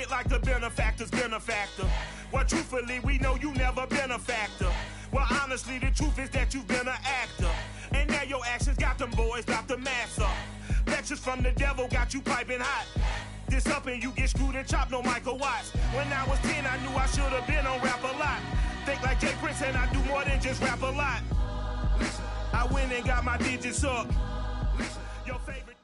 it like the benefactor's been a factor. Well, truthfully, we know you never been a factor. Well, honestly, the truth is that you've been an actor. And now your actions got them boys, got the mass up. Lectures from the devil got you piping hot. This up and you get screwed and chopped, no Michael Watts. When I was 10, I knew I should have been on rap a lot. Think like Jay Prince and I do more than just rap a lot. I went and got my digits up. Your favorite.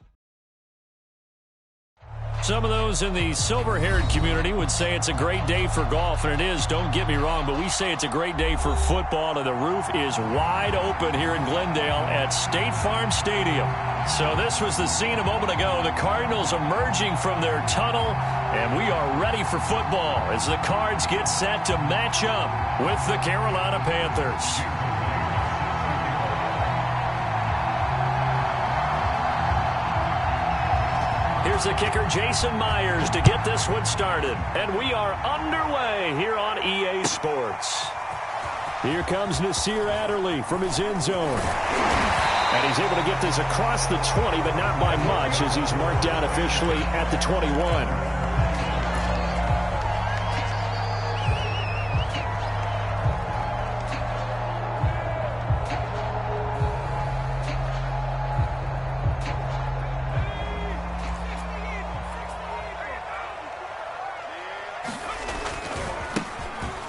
Some of those in the silver-haired community would say it's a great day for golf, and it is, don't get me wrong, but we say it's a great day for football, and the roof is wide open here in Glendale at State Farm Stadium. So this was the scene a moment ago, the Cardinals emerging from their tunnel, and we are ready for football as the Cards get set to match up with the Carolina Panthers. Here's the kicker, Jason Myers, to get this one started. And we are underway here on EA Sports. Here comes Nasir Adderley from his end zone. And he's able to get this across the 20, but not by much, as he's marked down officially at the 21.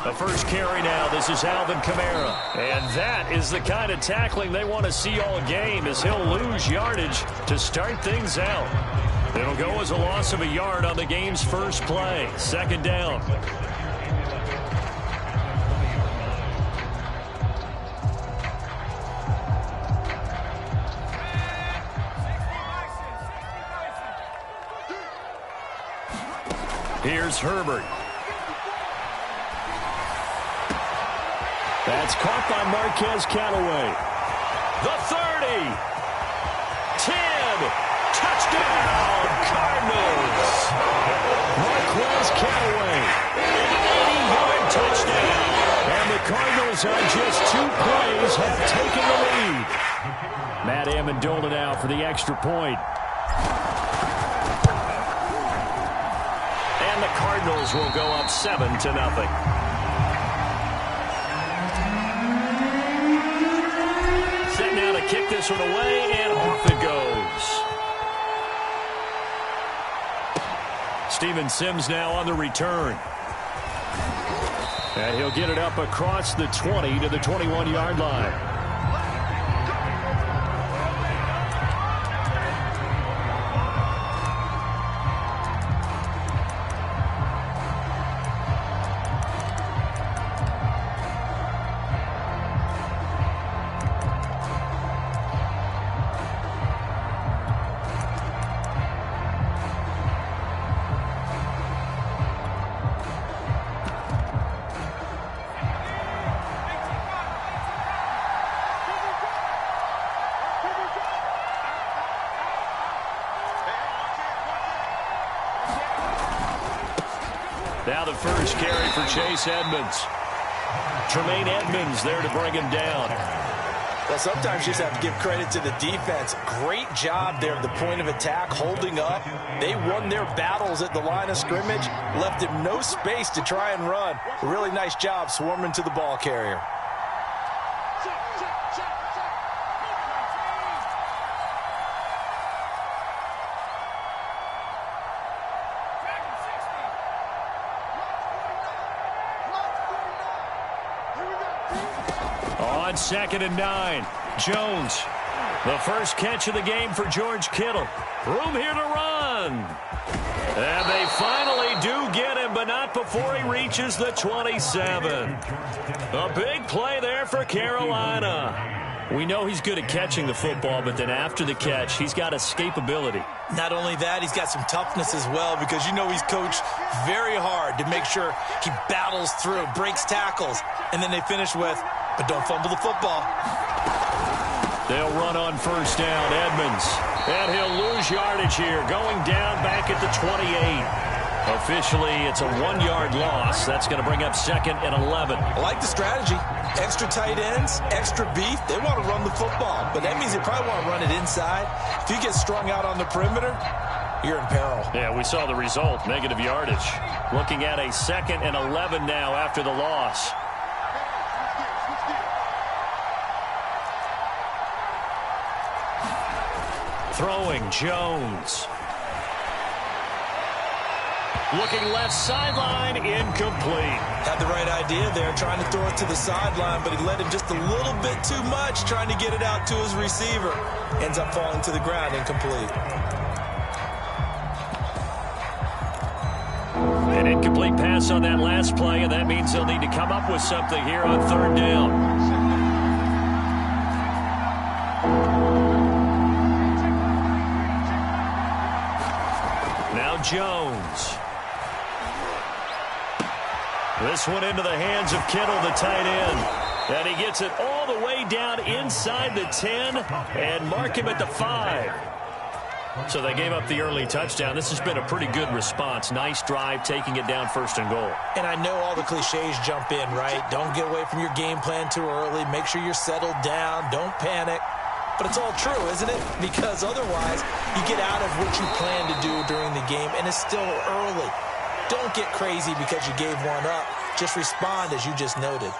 The first carry now, this is Alvin Kamara. And that is the kind of tackling they want to see all game, as he'll lose yardage to start things out. It'll go as a loss of a yard on the game's first play. Second down. Here's Herbert. That's caught by Marquez Callaway. The 30. 10. Touchdown, Cardinals. Marquez Callaway. An 80-yard touchdown. And the Cardinals on just 2 plays have taken the lead. Matt Amendola now for the extra point. And the Cardinals will go up 7-0. Kick this one away, and off it goes. Steven Sims now on the return. And he'll get it up across the 20 to the 21-yard line. Now the first carry for Chase Edmonds. Tremaine Edmonds there to bring him down. Well, sometimes you just have to give credit to the defense. Great job there at the point of attack, holding up. They won their battles at the line of scrimmage, left him no space to try and run. A really nice job swarming to the ball carrier. On 2nd and 9, Jones. The first catch of the game for George Kittle. Room here to run. And they finally do get him, but not before he reaches the 27. A big play there for Carolina. We know he's good at catching the football, but then after the catch, he's got escapability. Not only that, he's got some toughness as well, because you know he's coached very hard to make sure he battles through, breaks tackles, and then they finish with, but don't fumble the football. They'll run on first down, Edmonds. And he'll lose yardage here, going down back at the 28. Officially, it's a 1-yard loss. That's going to bring up 2nd and 11. I like the strategy. Extra tight ends, extra beef. They want to run the football, but that means they probably want to run it inside. If you get strung out on the perimeter, you're in peril. Yeah, we saw the result, negative yardage. Looking at a 2nd and 11 now after the loss. Throwing Jones. Looking left sideline, incomplete. Had the right idea there, trying to throw it to the sideline, but he led him just a little bit too much, trying to get it out to his receiver. Ends up falling to the ground, incomplete. An incomplete pass on that last play, and that means they'll need to come up with something here on 3rd down. Now Jones. This one into the hands of Kittle, the tight end. And he gets it all the way down inside the 10 and mark him at the 5. So they gave up the early touchdown. This has been a pretty good response. Nice drive, taking it down 1st and goal. And I know all the cliches jump in, right? Don't get away from your game plan too early. Make sure you're settled down. Don't panic. But it's all true, isn't it? Because otherwise, you get out of what you plan to do during the game, and it's still early. Don't get crazy because you gave one up. Just respond as you just noted.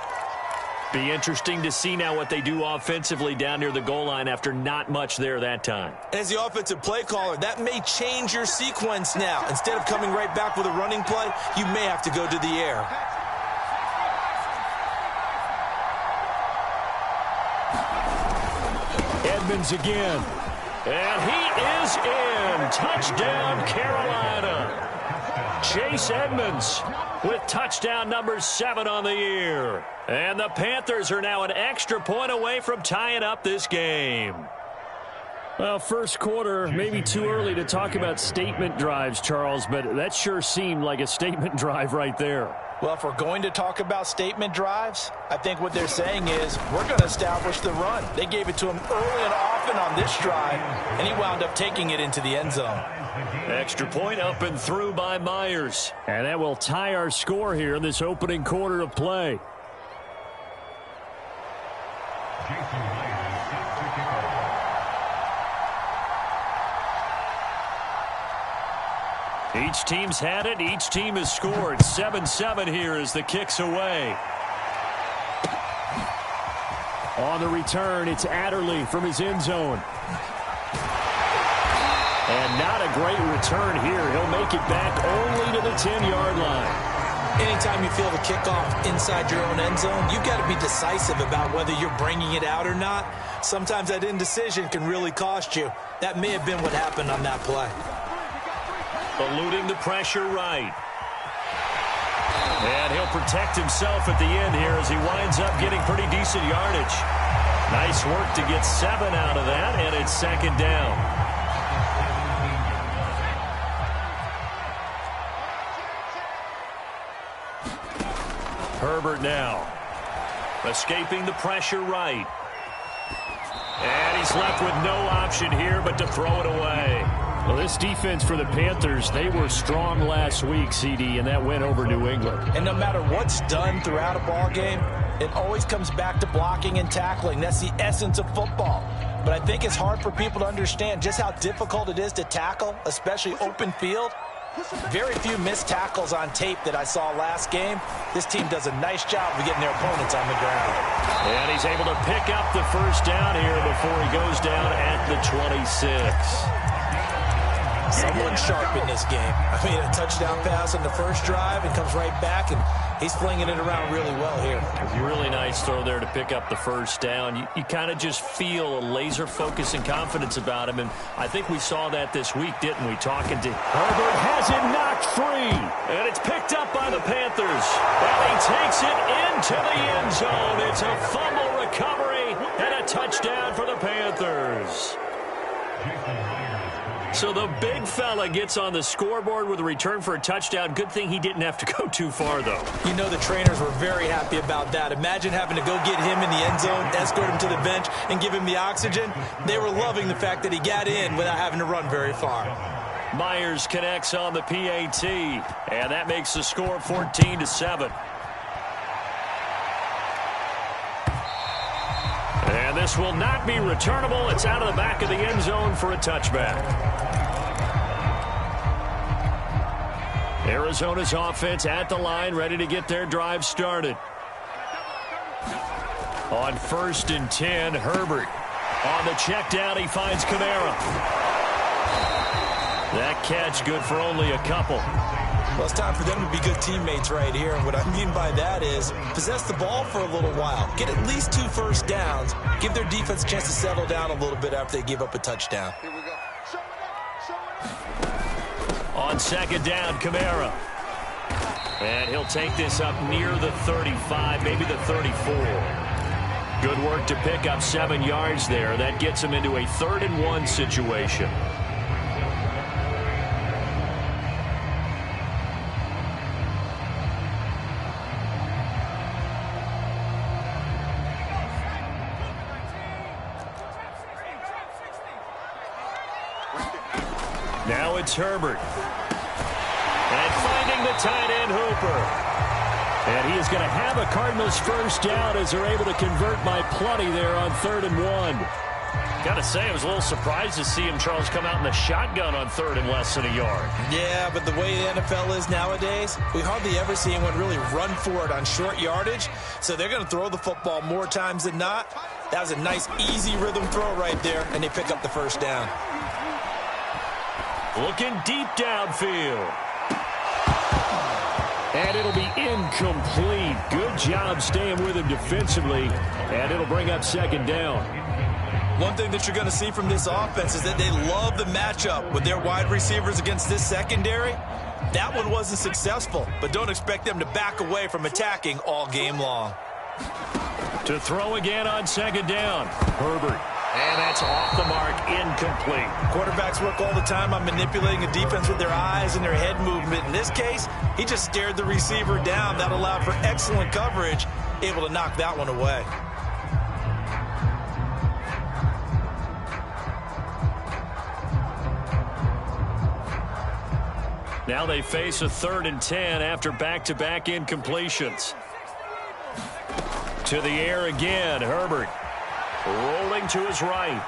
Be interesting to see now what they do offensively down near the goal line after not much there that time. As the offensive play caller, that may change your sequence now. Instead of coming right back with a running play, you may have to go to the air. Edmonds again. And he is in. Touchdown, Carolina. Chase Edmonds with touchdown number 7 on the year. And the Panthers are now an extra point away from tying up this game. Well, first quarter, maybe too early to talk about statement drives, Charles, but that sure seemed like a statement drive right there. Well, if we're going to talk about statement drives, I think what they're saying is we're going to establish the run. They gave it to him early and often on this drive, and he wound up taking it into the end zone. Extra point up and through by Myers. And that will tie our score here in this opening quarter of play. Each team's had it. Each team has scored. 7-7 here as the kick's away. On the return, it's Adderley from his end zone. And not a great return here. He'll make it back only to the 10-yard line. Anytime you feel the kickoff inside your own end zone, you've got to be decisive about whether you're bringing it out or not. Sometimes that indecision can really cost you. That may have been what happened on that play. Eluding the pressure right. And he'll protect himself at the end here as he winds up getting pretty decent yardage. Nice work to get 7 out of that, and it's 2nd down. Herbert now. Escaping the pressure right. And he's left with no option here but to throw it away. Well, this defense for the Panthers, they were strong last week, CD, and that went over New England. And no matter what's done throughout a ball game, it always comes back to blocking and tackling. That's the essence of football. But I think it's hard for people to understand just how difficult it is to tackle, especially open field. Very few missed tackles on tape that I saw last game. This team does a nice job of getting their opponents on the ground. And he's able to pick up the 1st down here before he goes down at the 26. Someone sharp in this game. I mean, a touchdown pass on the first drive and comes right back, and he's flinging it around really well here. Really nice throw there to pick up the 1st down. You kind of just feel a laser focus and confidence about him, and I think we saw that this week, didn't we? Talking to Herbert, has it knocked free, and it's picked up by the Panthers. And he takes it into the end zone. It's a fumble recovery and a touchdown for the Panthers. So the big fella gets on the scoreboard with a return for a touchdown. Good thing he didn't have to go too far, though. You know the trainers were very happy about that. Imagine having to go get him in the end zone, escort him to the bench, and give him the oxygen. They were loving the fact that he got in without having to run very far. Myers connects on the PAT, and that makes the score 14-7. And this will not be returnable. It's out of the back of the end zone for a touchback. Arizona's offense at the line, ready to get their drive started. On 1st and 10, Herbert. On the check down, he finds Kamara. That catch good for only a couple. Well, it's time for them to be good teammates right here. And what I mean by that is possess the ball for a little while. Get at least 2 first downs. Give their defense a chance to settle down a little bit after they give up a touchdown. Here we go. On 2nd down, Kamara. And he'll take this up near the 35, maybe the 34. Good work to pick up 7 yards there. That gets him into a 3rd and 1 situation. Now it's Herbert. And finding the tight end, Hooper. And he is going to have a Cardinals first down as they're able to convert by plenty there on 3rd and 1. Got to say, I was a little surprised to see him, Charles, come out in the shotgun on 3rd and less than a yard. Yeah, but the way the NFL is nowadays, we hardly ever see anyone really run for it on short yardage. So they're going to throw the football more times than not. That was a nice, easy rhythm throw right there, and they pick up the first down. Looking deep downfield. And it'll be incomplete. Good job staying with him defensively. And it'll bring up 2nd down. One thing that you're going to see from this offense is that they love the matchup with their wide receivers against this secondary. That one wasn't successful, but don't expect them to back away from attacking all game long. To throw again on 2nd down. Herbert. And that's off the mark, incomplete. Quarterbacks work all the time on manipulating a defense with their eyes and their head movement. In this case, he just stared the receiver down. That allowed for excellent coverage, able to knock that one away. Now they face a 3rd and 10 after back-to-back incompletions. To the air again, Herbert. Rolling to his right.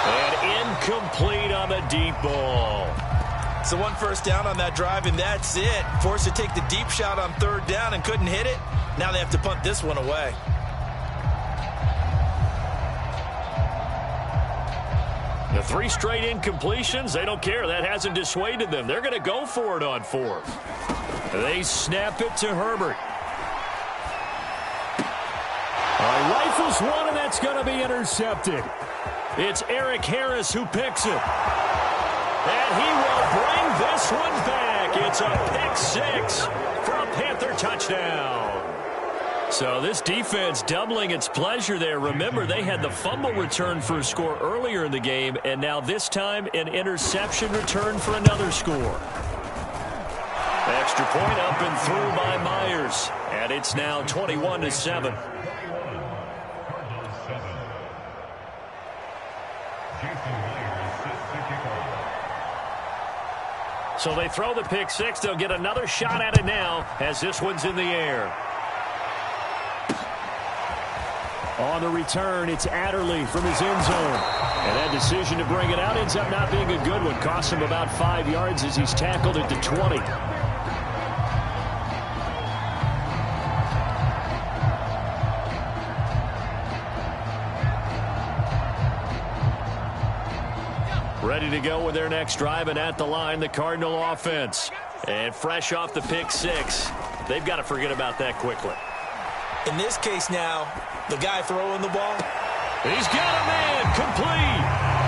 And incomplete on the deep ball. So 1 first down on that drive, and that's it. Forced to take the deep shot on 3rd down and couldn't hit it. Now they have to punt this one away. The 3 straight incompletions, they don't care. That hasn't dissuaded them. They're going to go for it on 4th. They snap it to Herbert. Rifles one, and that's going to be intercepted. It's Eric Harris who picks it. And he will bring this one back. It's a pick-6 for a Panther touchdown. So this defense doubling its pleasure there. Remember, they had the fumble return for a score earlier in the game, and now this time an interception return for another score. Extra point up and through by Myers. And it's now 21-7. So they throw the pick-6. They'll get another shot at it now as this one's in the air. On the return, it's Adderley from his end zone. And that decision to bring it out ends up not being a good one. Costs him about 5 yards as he's tackled at the 20. Ready to go with their next drive, and at the line, the Cardinal offense. And fresh off the pick-6, they've got to forget about that quickly. In this case now, the guy throwing the ball. He's got a man, complete.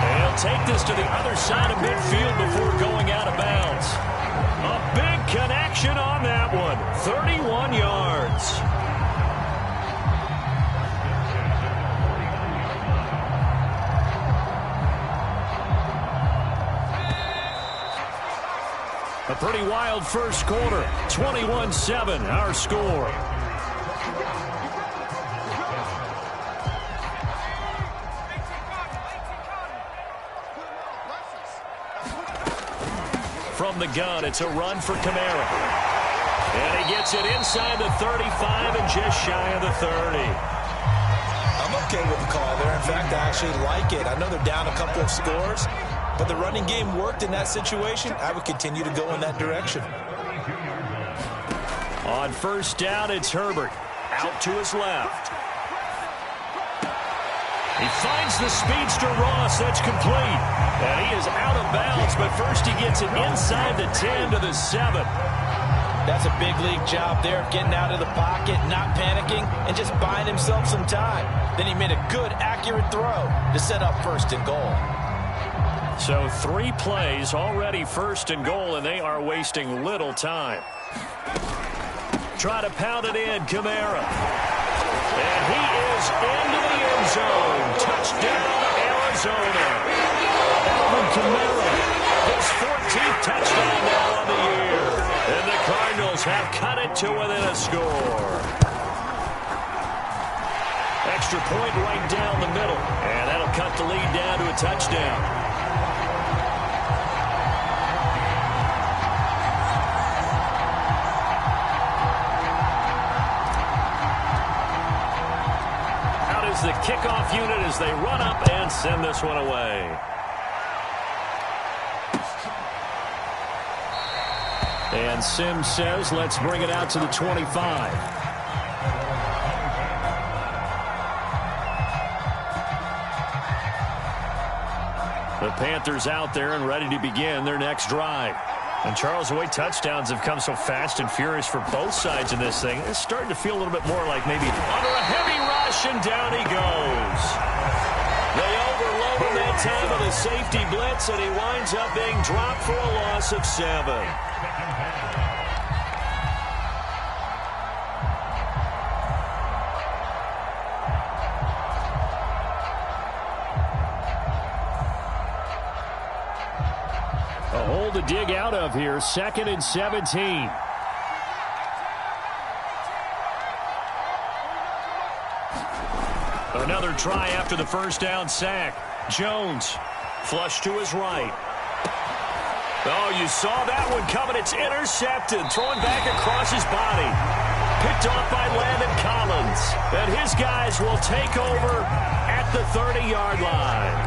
And he'll take this to the other side of midfield before going out of bounds. A big connection on that one, 31 yards. A pretty wild first quarter. 21-7, our score. From the gun, it's a run for Kamara. And he gets it inside the 35 and just shy of the 30. I'm okay with the call there. In fact, I actually like it. I know they're down a couple of scores, but the running game worked in that situation. I would continue to go in that direction. On first down, it's Herbert. Out to his left. He finds the speedster Ross. That's complete. And he is out of bounds, but first he gets it inside the 10 to the 7. That's a big league job there, getting out of the pocket, not panicking, and just buying himself some time. Then he made a good, accurate throw to set up first and goal. So 3 plays, already first and goal, and they are wasting little time. Try to pound it in, Kamara. And he is into the end zone. Touchdown, Arizona. Alvin Kamara, his 14th touchdown now on the year. And the Cardinals have cut it to within a score. Extra point right down the middle. And that'll cut the lead down to a touchdown. The kickoff unit as they run up and send this one away. And Sims says, let's bring it out to the 25. The Panthers out there and ready to begin their next drive. And Charles, the way touchdowns have come so fast and furious for both sides in this thing, it's starting to feel a little bit more like maybe under a heavy rush, and down he goes. They overload him that time with a safety blitz, and he winds up being dropped for a loss of 7. A hole to dig out of here, 2nd and 17. Another try after the first down sack. Jones, flush to his right. Oh, you saw that one coming. It's intercepted. Throwing back across his body. Picked off by Landon Collins. And his guys will take over at the 30-yard line.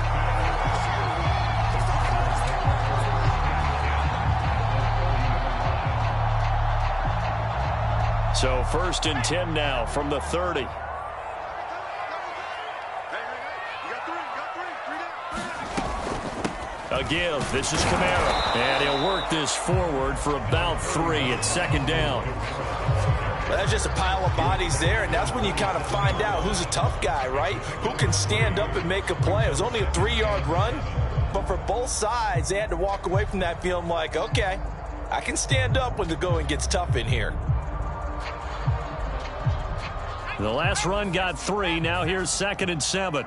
So 1st and 10 now from the 30. A give. This is Kamara. And he'll work this forward for about 3 at 2nd down. Well, that's just a pile of bodies there, and that's when you kind of find out who's a tough guy, right? Who can stand up and make a play. It was only a 3-yard run, but for both sides, they had to walk away from that feeling like, okay, I can stand up when the going gets tough in here. The last run got 3. Now here's 2nd and 7.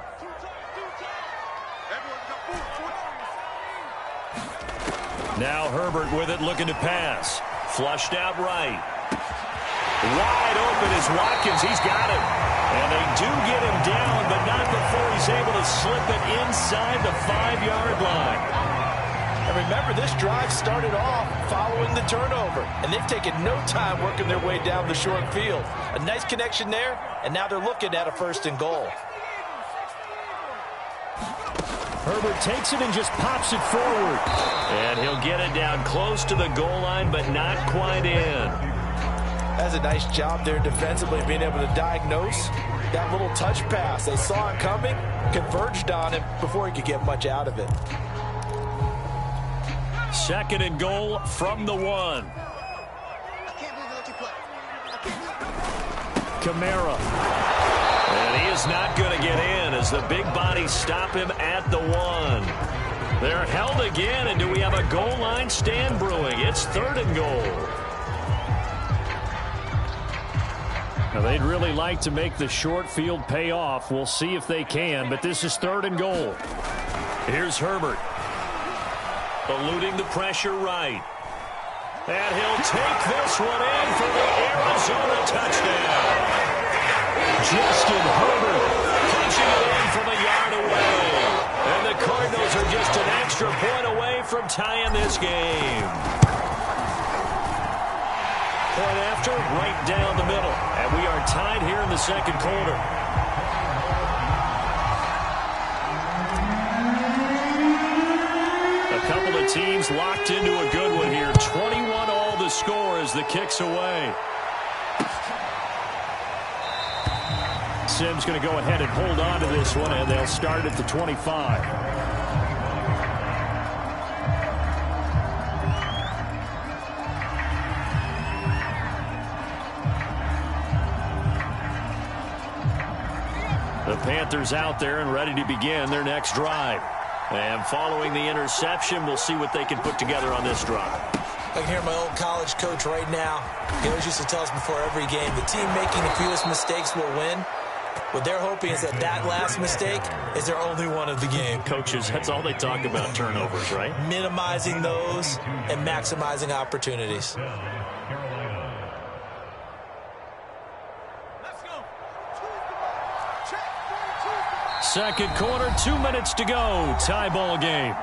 Now Herbert with it, looking to pass. Flushed out right. Wide open is Watkins. He's got it. And they do get him down, but not before he's able to slip it inside the 5-yard line. And remember, this drive started off following the turnover, and they've taken no time working their way down the short field. A nice connection there, and now they're looking at a 1st and goal. Herbert takes it and just pops it forward. And he'll get it down close to the goal line, but not quite in. That's a nice job there defensively, being able to diagnose that little touch pass. They saw it coming, converged on him before he could get much out of it. 2nd and goal from the 1. Kamara. And he is not going to get in as the big bodies stop him at the 1. They're held again, and do we have a goal line stand brewing? It's 3rd and goal. Now, they'd really like to make the short field pay off. We'll see if they can, but this is 3rd and goal. Here's Herbert. Eluding the pressure right. And he'll take this one in for the Arizona touchdown. Justin Herbert punching it in from a yard away. And the Cardinals are just an extra point away from tying this game. Point after, right down the middle. And we are tied here in the 2nd quarter. couple of teams locked into a good one here. 21 all the score as the kick's away. Sims going to go ahead and hold on to this one, and they'll start at the 25. The Panthers out there and ready to begin their next drive. And following the interception, we'll see what they can put together on this drive. I can hear my old college coach right now. He always used to tell us before every game, the team making the fewest mistakes will win. What they're hoping is that last mistake is their only one of the game. Coaches, that's all they talk about, turnovers, right? Minimizing those and maximizing opportunities. Second quarter, 2 minutes to go. Tie ball game.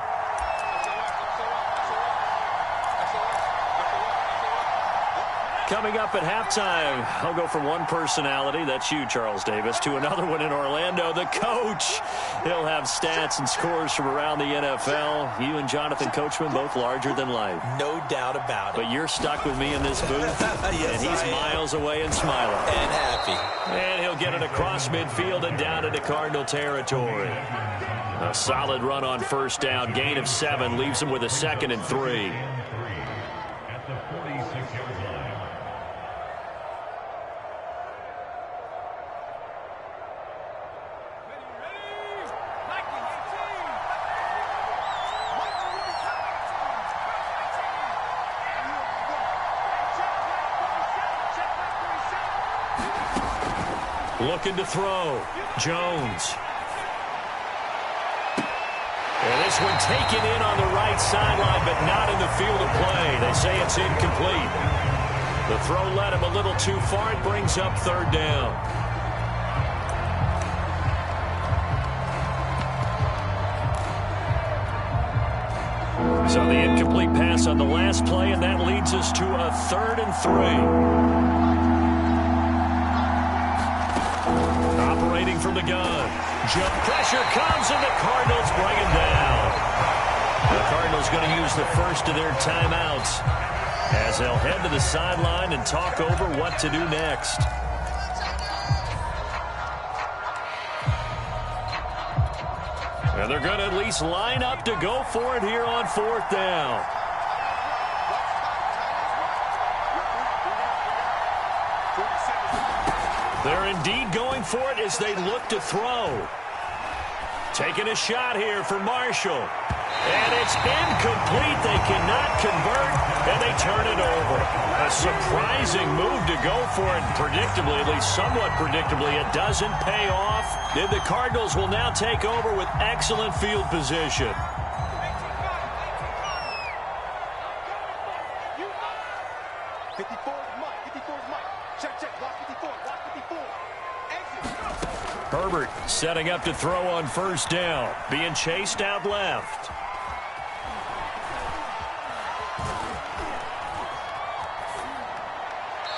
Coming up at halftime, I'll go from one personality, that's you, Charles Davis, to another one in Orlando, the coach. He'll have stats and scores from around the NFL. You and Jonathan Coachman, both larger than life. No doubt about it. But you're stuck with me in this booth, yes, and he's miles away and smiling. And happy. And he'll get it across midfield and down into Cardinal territory. A solid run on first down, gain of 7, leaves him with a 2nd and 3. Looking to throw. Jones. And this one taken in on the right sideline, but not in the field of play. They say it's incomplete. The throw led him a little too far. It brings up 3rd down. So the incomplete pass on the last play, and that leads us to a 3rd and 3. Operating from the gun. Jump pressure comes, and the Cardinals bring him down. The Cardinals going to use the first of their timeouts as they'll head to the sideline and talk over what to do next. And they're going to at least line up to go for it here on 4th down. They're indeed going for it as they look to throw. Taking a shot here for Marshall. And it's incomplete. They cannot convert, and they turn it over. A surprising move to go for it. Predictably, at least somewhat predictably, it doesn't pay off. Then the Cardinals will now take over with excellent field position. Herbert setting up to throw on first down. Being chased out left.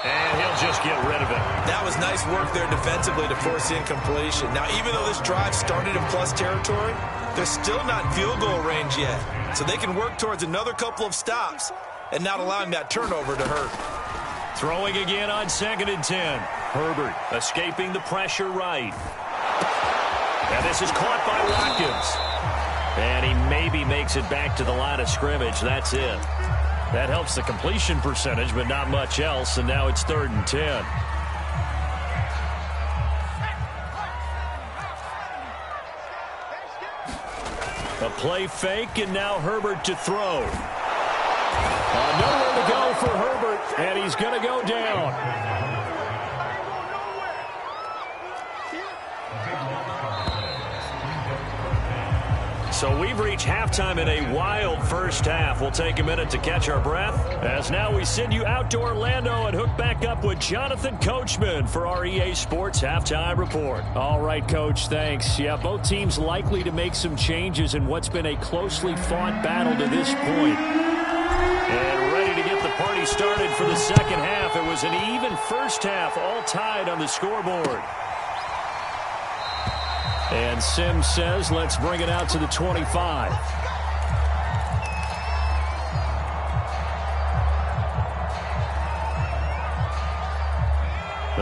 And he'll just get rid of it. That was nice work there defensively to force incompletion. Now, even though this drive started in plus territory, they're still not in field goal range yet. So they can work towards another couple of stops and not allowing that turnover to hurt. Throwing again on 2nd and 10. Herbert escaping the pressure right. And this is caught by Watkins. And he maybe makes it back to the line of scrimmage. That's it. That helps the completion percentage, but not much else. And now it's 3rd and 10. A play fake, and now Herbert to throw. Nowhere to go for Herbert, and he's going to go down. So we've reached halftime in a wild first half. We'll take a minute to catch our breath, as now we send you out to Orlando and hook back up with Jonathan Coachman for our EA Sports Halftime Report. All right, Coach, thanks. Yeah, both teams likely to make some changes in what's been a closely fought battle to this point. And ready to get the party started for the second half. It was an even first half, all tied on the scoreboard. And Sims says, let's bring it out to the 25.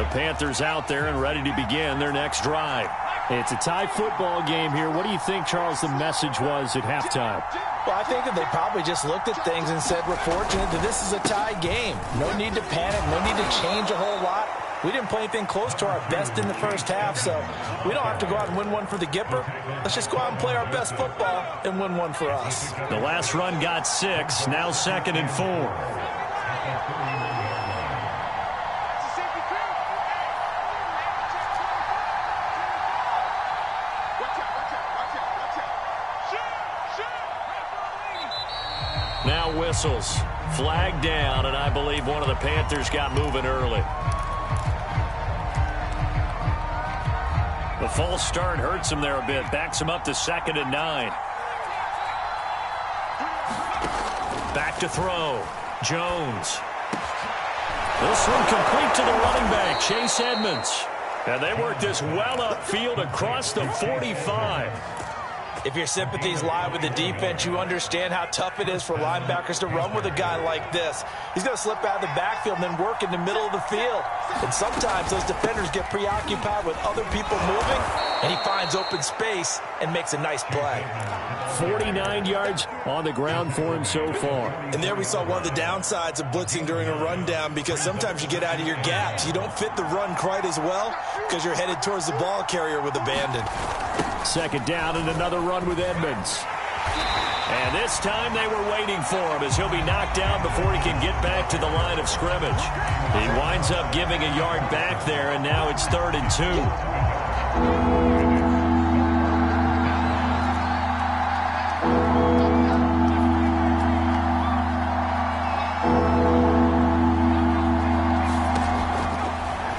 The Panthers out there and ready to begin their next drive. It's a tie football game here. What do you think, Charles, the message was at halftime? Well, I think that they probably just looked at things and said, we're fortunate that this is a tie game. No need to panic, no need to change a whole lot. We didn't play anything close to our best in the first half, so we don't have to go out and win one for the Gipper. Let's just go out and play our best football and win one for us. The last run got 6, now 2nd and 4. Now whistles. Flag down, and I believe one of the Panthers got moving early. The false start hurts him there a bit. Backs him up to 2nd and 9. Back to throw. Jones. This one complete to the running back, Chase Edmonds. And they work this well upfield across the 45. If your sympathies lie with the defense, you understand how tough it is for linebackers to run with a guy like this. He's going to slip out of the backfield and then work in the middle of the field. And sometimes those defenders get preoccupied with other people moving, and he finds open space and makes a nice play. 49 yards on the ground for him so far. And there we saw one of the downsides of blitzing during a rundown, because sometimes you get out of your gaps. You don't fit the run quite as well because you're headed towards the ball carrier with abandon. 2nd down and another run with Edmonds. And this time they were waiting for him as he'll be knocked down before he can get back to the line of scrimmage. He winds up giving a yard back there, and now it's 3rd and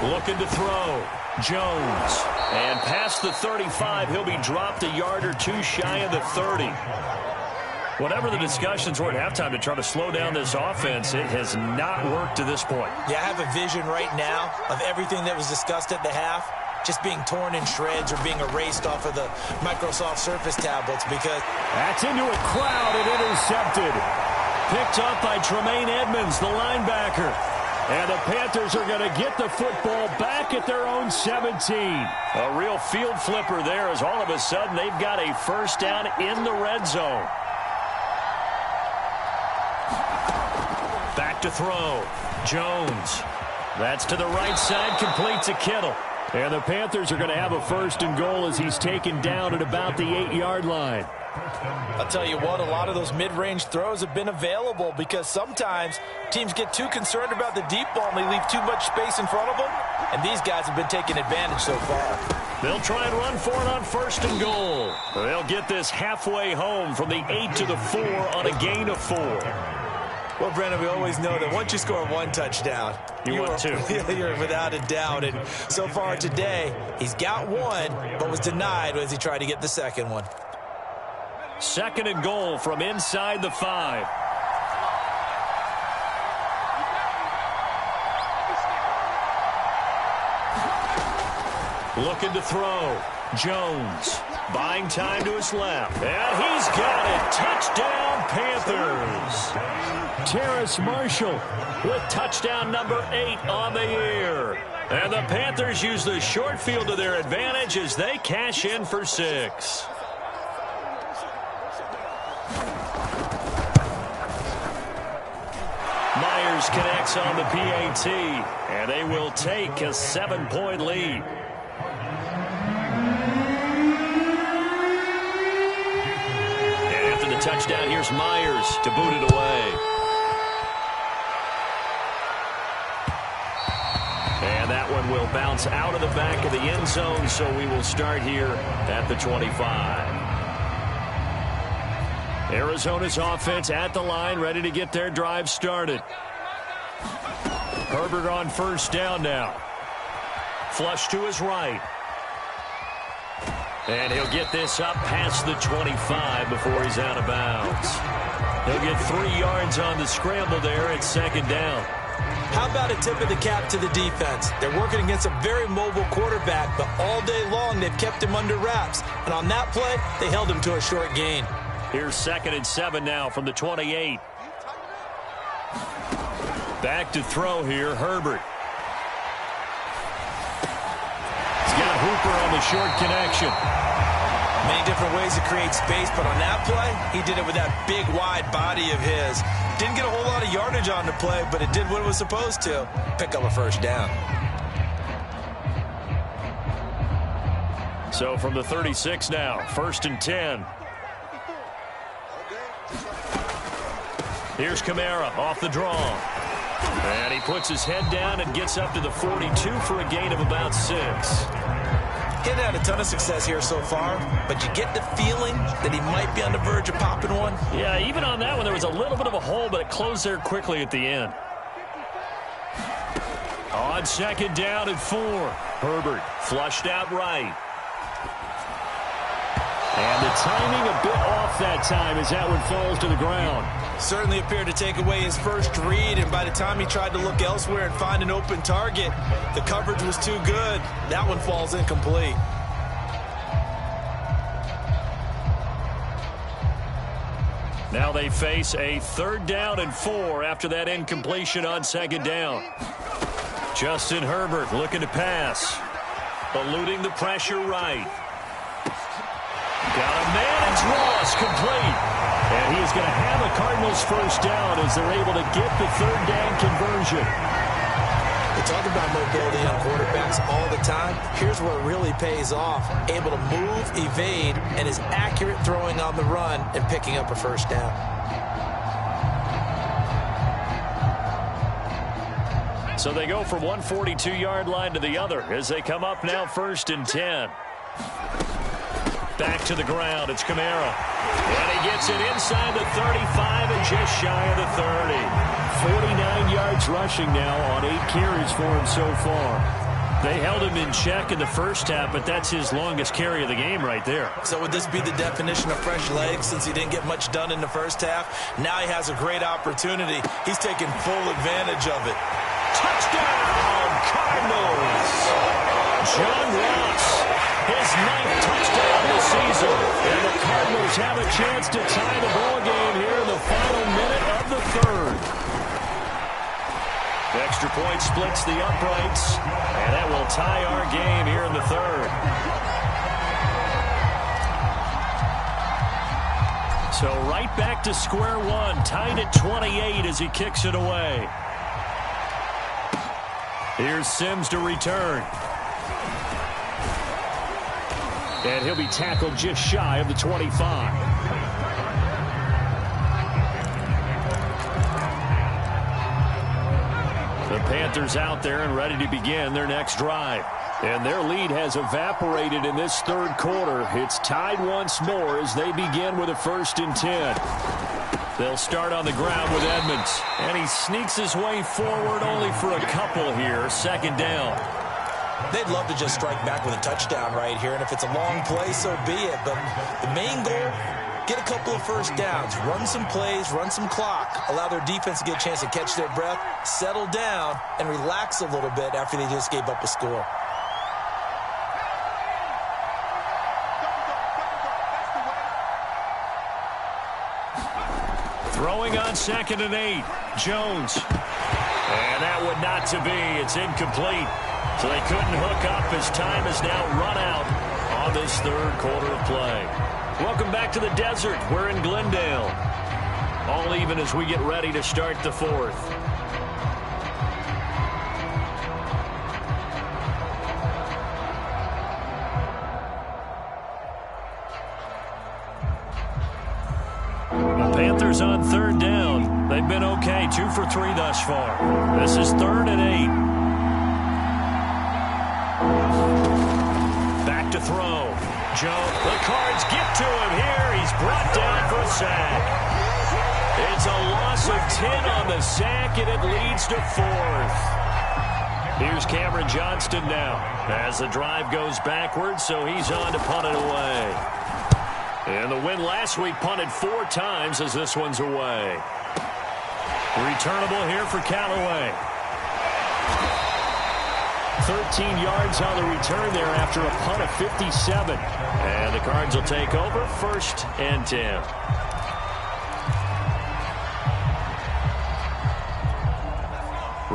2. Looking to throw. Jones. And past the 35, he'll be dropped a yard or 2 shy of the 30. Whatever the discussions were at halftime to try to slow down this offense, it has not worked to this point. Yeah, I have a vision right now of everything that was discussed at the half just being torn in shreds or being erased off of the Microsoft Surface tablets, because that's into a crowd and intercepted. Picked up by Tremaine Edmonds, the linebacker. And the Panthers are going to get the football back at their own 17. A real field flipper there, as all of a sudden they've got a first down in the red zone. Back to throw. Jones. That's to the right side, complete to Kittle. And the Panthers are going to have a 1st and goal as he's taken down at about the 8-yard line. I'll tell you what, a lot of those mid-range throws have been available because sometimes teams get too concerned about the deep ball and they leave too much space in front of them, and these guys have been taking advantage so far. They'll try and run for it on 1st and goal. They'll get this halfway home from the 8 to the 4 on a gain of 4. Well, Brennan, we always know that once you score 1 touchdown, you want 2. You're without a doubt. And so far today, he's got 1, but was denied as he tried to get the 2nd one. 2nd and goal from inside the 5. Looking to throw. Jones buying time to his left. And he's got it. Touchdown, Panthers. Terrace Marshall with touchdown number 8 on the year. And the Panthers use the short field to their advantage as they cash in for 6. Myers connects on the PAT, and they will take a 7-point lead. And after the touchdown, here's Myers to boot it away. And that one will bounce out of the back of the end zone, so we will start here at the 25. Arizona's offense at the line, ready to get their drive started. Herbert on 1st down now. Flush to his right. And he'll get this up past the 25 before he's out of bounds. He'll get 3 yards on the scramble there at 2nd down. How about a tip of the cap to the defense? They're working against a very mobile quarterback, but all day long they've kept him under wraps. And on that play, they held him to a short gain. Here's 2nd and 7 now from the 28. Back to throw here, Herbert. Hooper on the short connection. Many different ways to create space, but on that play, he did it with that big, wide body of his. Didn't get a whole lot of yardage on the play, but it did what it was supposed to. Pick up a first down. So from the 36 now, 1st and 10. Here's Kamara off the draw. And he puts his head down and gets up to the 42 for a gain of about 6. He hadn't had a ton of success here so far, but you get the feeling that he might be on the verge of popping one. Yeah, even on that one, there was a little bit of a hole, but it closed there quickly at the end. On 2nd down and 4. Herbert flushed out right. And the timing a bit off that time as that one falls to the ground. Certainly appeared to take away his first read, and by the time he tried to look elsewhere and find an open target, the coverage was too good. That one falls incomplete. Now they face a 3rd down and 4 after that incompletion on 2nd down. Justin Herbert looking to pass. Eluding the pressure right. Got a man, it's Ross, complete. And he is going to have a Cardinals first down as they're able to get the 3rd down conversion. We talk about mobility on quarterbacks all the time. Here's where it really pays off. Able to move, evade, and is accurate throwing on the run and picking up a first down. So they go from one 42-yard line to the other as they come up now 1st and 10. Back to the ground. It's Kamara. And he gets it inside the 35 and just shy of the 30. 49 yards rushing now on 8 carries for him so far. They held him in check in the first half, but that's his longest carry of the game right there. So would this be the definition of fresh legs since he didn't get much done in the first half? Now he has a great opportunity. He's taking full advantage of it. Touchdown, Cardinals! John Ross, his 9th touchdown this season. And the Cardinals have a chance to tie the ball game here in the final minute of the 3rd. The extra point splits the uprights, and that will tie our game here in the 3rd. So right back to square one, tied at 28 as he kicks it away. Here's Sims to return. And he'll be tackled just shy of the 25. The Panthers out there and ready to begin their next drive. And their lead has evaporated in this 3rd quarter. It's tied once more as they begin with a 1st and 10. They'll start on the ground with Edmonds. And he sneaks his way forward only for a couple here. 2nd down. They'd love to just strike back with a touchdown right here, and if it's a long play, so be it. But the main goal, get a couple of first downs, run some plays, run some clock, allow their defense to get a chance to catch their breath, settle down, and relax a little bit after they just gave up a score. Throwing on 2nd and 8. Jones. And that would not to be. It's incomplete. So they couldn't hook up as time has now run out on this 3rd quarter of play. Welcome back to the desert. We're in Glendale. All even as we get ready to start the 4th. The Panthers on 3rd down. They've been okay. 2 for 3 thus far. This is 3rd and 8. Back to throw. Jones. The Cards get to him here. He's brought down for a sack. It's a loss of 10 on the sack, and it leads to 4th. Here's Cameron Johnston now as the drive goes backwards, so he's on to punt it away. And the win last week punted 4 times as this one's away. Returnable here for Callaway. 13 yards on the return there after a punt of 57. And the Cards will take over 1st and 10.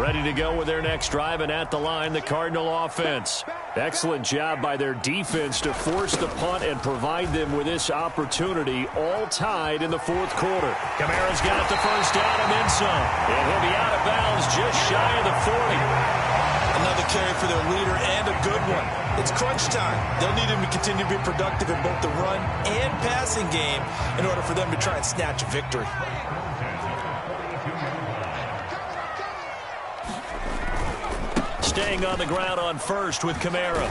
Ready to go with their next drive, and at the line, the Cardinal offense. Excellent job by their defense to force the punt and provide them with this opportunity, all tied in the fourth quarter. Kamara's got the first down and then some. And he'll be out of bounds just shy of the 40. Another carry for their leader and a good one. It's crunch time. They'll need him to continue to be productive in both the run and passing game in order for them to try and snatch a victory. Staying on the ground on first with Kamara.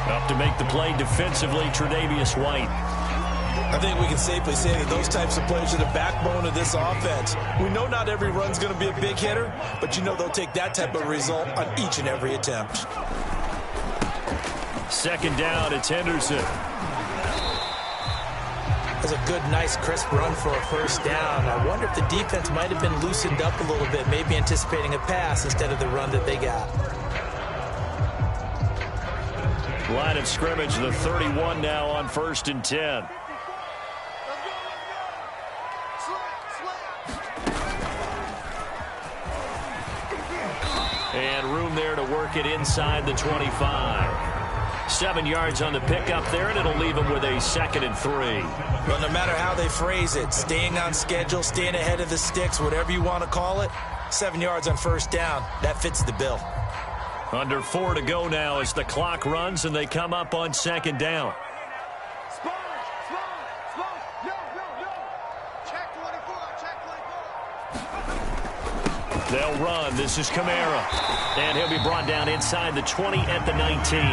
Up to make the play defensively, Tre'Davious White. I think we can safely say that those types of plays are the backbone of this offense. We know not every run's going to be a big hitter, but you know they'll take that type of result on each and every attempt. Second down, it's Henderson. That's a good, nice, crisp run for a first down. I wonder if the defense might have been loosened up a little bit, maybe anticipating a pass instead of the run that they got. Line of scrimmage, the 31 now on 1st and 10. And room there to work it inside the 25. 7 yards on the pickup there, and it'll leave them with a 2nd and 3. Well, no matter how they phrase it, staying on schedule, staying ahead of the sticks, whatever you want to call it, 7 yards on first down, that fits the bill. Under 4 to go now as the clock runs, and they come up on 2nd down. They'll run. This is Kamara. And he'll be brought down inside the 20 at the 19.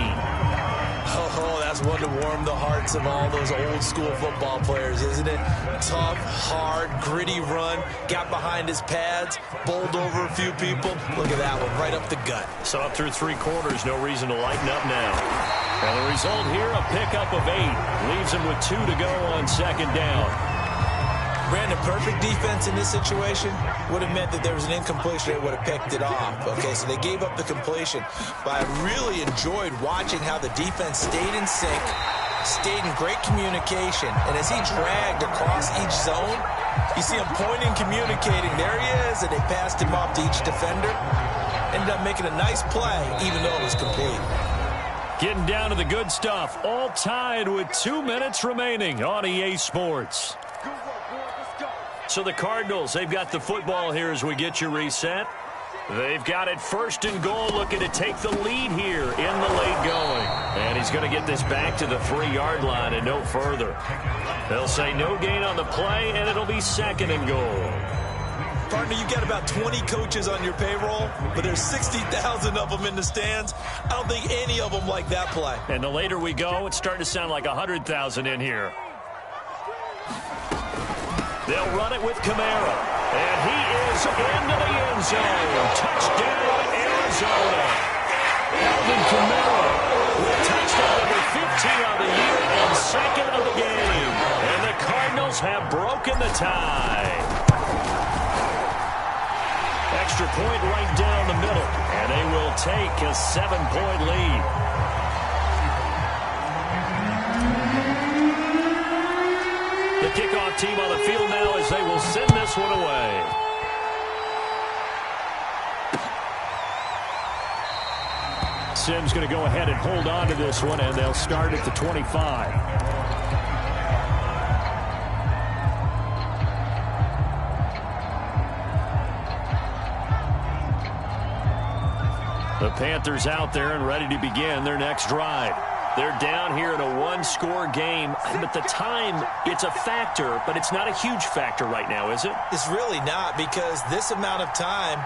Oh, that's one to warm the hearts of all those old school football players, isn't it? Tough, hard, gritty run. Got behind his pads, bowled over a few people. Look at that one, right up the gut. So up through 3 quarters, no reason to lighten up now. And the result here, a pickup of 8. Leaves him with 2 to go on 2nd down. Brandon, perfect defense in this situation would have meant that there was an incompletion that would have picked it off. Okay, so they gave up the completion. But I really enjoyed watching how the defense stayed in sync, stayed in great communication. And as he dragged across each zone, you see him pointing, communicating. There he is, and they passed him off to each defender. Ended up making a nice play, even though it was complete. Getting down to the good stuff. All tied with 2 minutes remaining on EA Sports. So the Cardinals, they've got the football here as we get you reset. They've got it 1st and goal, looking to take the lead here in the late going. And he's going to get this back to the 3-yard line and no further. They'll say no gain on the play, and it'll be 2nd and goal. Partner, you got about 20 coaches on your payroll, but there's 60,000 of them in the stands. I don't think any of them like that play. And the later we go, it's starting to sound like 100,000 in here. They'll run it with Kamara. And he is into the end zone. Touchdown, Arizona. Alvin Kamara with touchdown number 15 on the year and 2nd of the game. And the Cardinals have broken the tie. Extra point right down the middle. And they will take a 7-point lead. The kickoff team on the field now as they will send this one away. Sims going to go ahead and hold on to this one, and they'll start at the 25. The Panthers out there and ready to begin their next drive. They're down here in a 1-score game. At the time, it's a factor, but it's not a huge factor right now, is it? It's really not, because this amount of time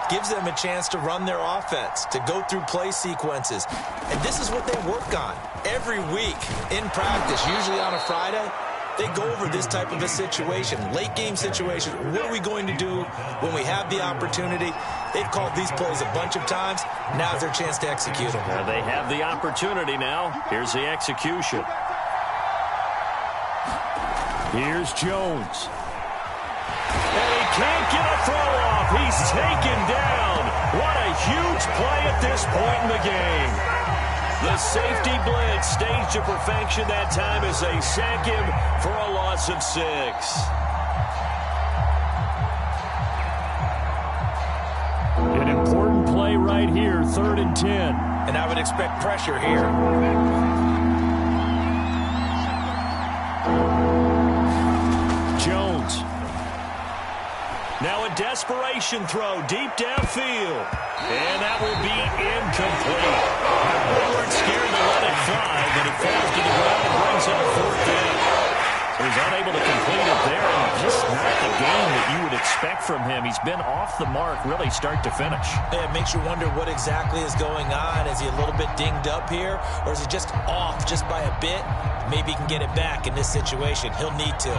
gives them a chance to run their offense, to go through play sequences. And this is what they work on every week in practice, usually on a Friday. They go over this type of a situation, late game situation. What are we going to do when we have the opportunity? They've called these plays a bunch of times. Now's their chance to execute them. Well, they have the opportunity now. Here's the execution. Here's Jones. And he can't get a throw off. He's taken down. What a huge play at this point in the game. The safety blitz staged to perfection that time as they sack him for a loss of 6. An important play right right here, 3rd and 10. And I would expect pressure here. Jones. Now a desperation throw deep downfield. And that will be incomplete. They weren't scared to let it fly, but it falls to the ground and brings up 4th down. He's unable to complete it there, and just not the game that you would expect from him. He's been off the mark really start to finish. Yeah, it makes you wonder what exactly is going on. Is he a little bit dinged up here, or is he just off just by a bit? Maybe he can get it back in this situation. He'll need to.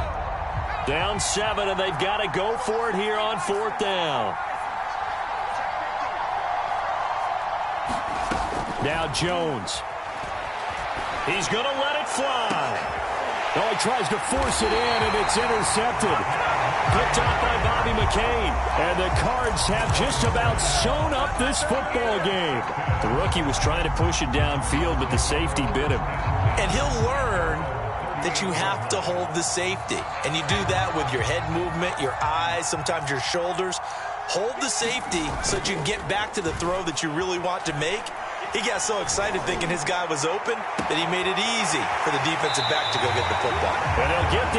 Down 7, and they've got to go for it here on 4th down. Now Jones. He's going to let it fly. Oh, he tries to force it in, and it's intercepted. Picked up by Bobby McCain. And the Cards have just about sewn up this football game. The rookie was trying to push it downfield, but the safety bit him. And he'll learn that you have to hold the safety. And you do that with your head movement, your eyes, sometimes your shoulders. Hold the safety so that you can get back to the throw that you really want to make. He got so excited thinking his guy was open that he made it easy for the defensive back to go get the football. And he'll get